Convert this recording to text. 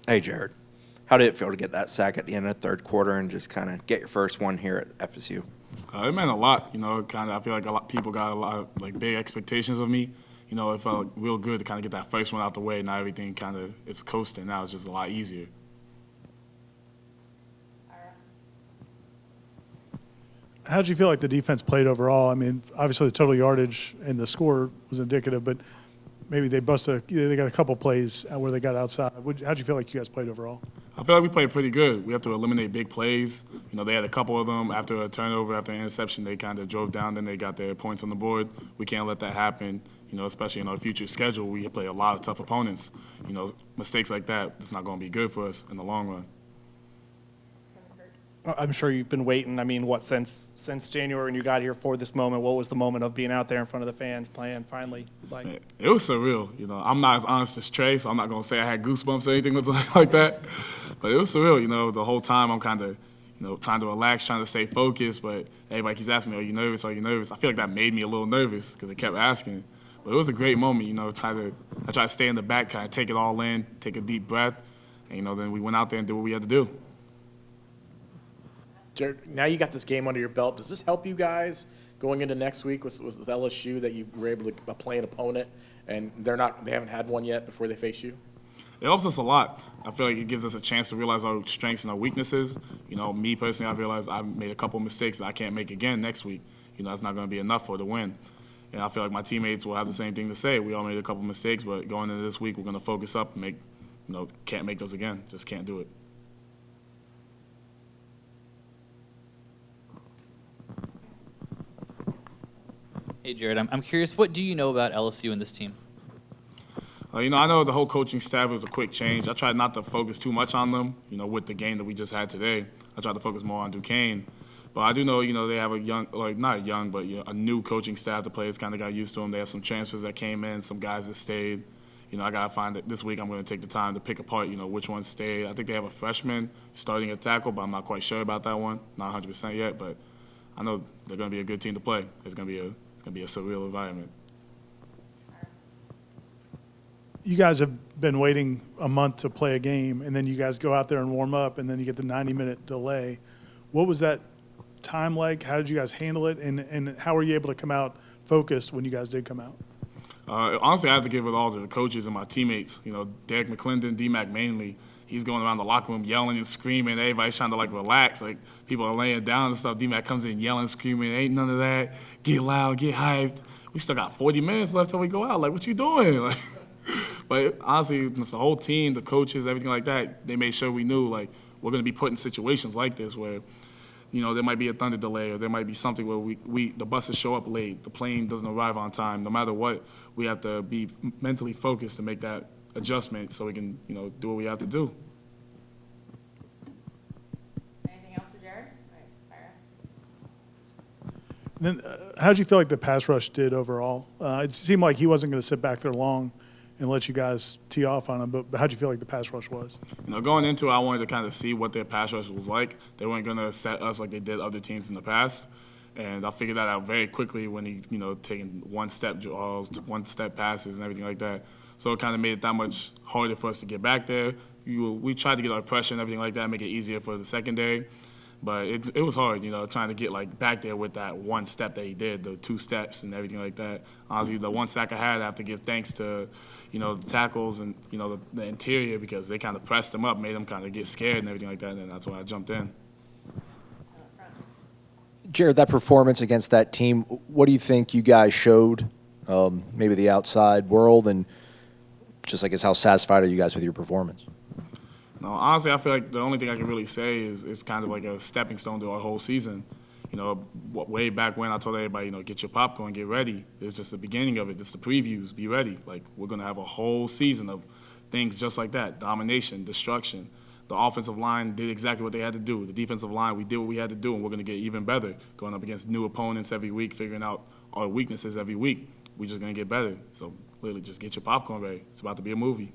Hey, Jared. How did it feel to get that sack at the end of the third quarter and just kind of get your first one here at FSU? It meant a lot, kind of. I feel like a lot people got a lot of like big expectations of me. It felt real good to kind of get that first one out the way. Now everything kind of it's coasting. Now it's just a lot easier. How did you feel like the defense played overall? I mean, obviously the total yardage and the score was indicative, but maybe they got a couple plays where they got outside. How did you feel like you guys played overall? I feel like we played pretty good. We have to eliminate big plays. They had a couple of them after a turnover, after an interception. They kind of drove down, then they got their points on the board. We can't let that happen. Especially in our future schedule, we play a lot of tough opponents. Mistakes like that, it's not going to be good for us in the long run. I'm sure you've been waiting. I mean, since January when you got here for this moment? What was the moment of being out there in front of the fans playing finally? Like, it was surreal. I'm not as honest as Trey, so I'm not gonna say I had goosebumps or anything like that. But it was surreal. The whole time I'm kind of, trying to relax, trying to stay focused. But everybody keeps asking me, "Are you nervous? Are you nervous?" I feel like that made me a little nervous because they kept asking. But it was a great moment. I tried to stay in the back, kind of take it all in, take a deep breath, and then we went out there and did what we had to do. Jared, now you got this game under your belt. Does this help you guys going into next week with LSU that you were able to play an opponent and they haven't had one yet before they face you? It helps us a lot. I feel like it gives us a chance to realize our strengths and our weaknesses. Me personally, I realized I made a couple mistakes that I can't make again next week. That's not going to be enough for the win. And I feel like my teammates will have the same thing to say. We all made a couple mistakes, but going into this week, we're going to focus up and can't make those again. Just can't do it. Hey, Jared, I'm curious, what do you know about LSU and this team? I know the whole coaching staff was a quick change. I tried not to focus too much on them, with the game that we just had today. I tried to focus more on Duquesne. But I do know, they have a young, not young, but a new coaching staff. The players kind of got used to them. They have some transfers that came in, some guys that stayed. I got to find that this week I'm going to take the time to pick apart, which ones stayed. I think they have a freshman starting at tackle, but I'm not quite sure about that one. Not 100% yet, but I know they're going to be a good team to play. It's going to be a surreal environment. You guys have been waiting a month to play a game, and then you guys go out there and warm up, and then you get the 90-minute delay. What was that time like? How did you guys handle it, and how were you able to come out focused when you guys did come out? Honestly, I have to give it all to the coaches and my teammates. Derek McClendon, D-Mac mainly. He's going around the locker room yelling and screaming. Everybody's trying to relax. People are laying down and stuff. D-Mac comes in yelling, screaming. Ain't none of that. Get loud, get hyped. We still got 40 minutes left till we go out. What you doing? But honestly, it's the whole team, the coaches, everything like that. They made sure we knew we're going to be put in situations like this where there might be a thunder delay or there might be something where the buses show up late, the plane doesn't arrive on time. No matter what, we have to be mentally focused to make that adjustment so we can do what we have to do. Anything else for Jared? All right, Then how did you feel like the pass rush did overall? It seemed like he wasn't going to sit back there long and let you guys tee off on him, but how did you feel like the pass rush was? Going into it, I wanted to kind of see what their pass rush was like. They weren't going to set us like they did other teams in the past. And I figured that out very quickly when he, taking one-step draws, one-step passes and everything like that. So it kind of made it that much harder for us to get back there. We tried to get our pressure and everything like that, make it easier for the secondary. But it was hard, trying to get back there with that one step that he did, the two steps and everything like that. Honestly, the one sack I had, I have to give thanks to, the tackles and, the interior because they kind of pressed him up, made him kind of get scared and everything like that, and that's why I jumped in. Jared, that performance against that team, what do you think you guys showed, maybe the outside world, and just how satisfied are you guys with your performance? No, honestly, I feel like the only thing I can really say is kind of like a stepping stone to our whole season. Way back when I told everybody, get your popcorn, get ready. It's just the beginning of it. It's the previews. Be ready. We're going to have a whole season of things just like that, domination, destruction. The offensive line did exactly what they had to do. The defensive line, we did what we had to do, and we're going to get even better going up against new opponents every week, figuring out our weaknesses every week. We're just going to get better. So, literally, just get your popcorn ready. It's about to be a movie.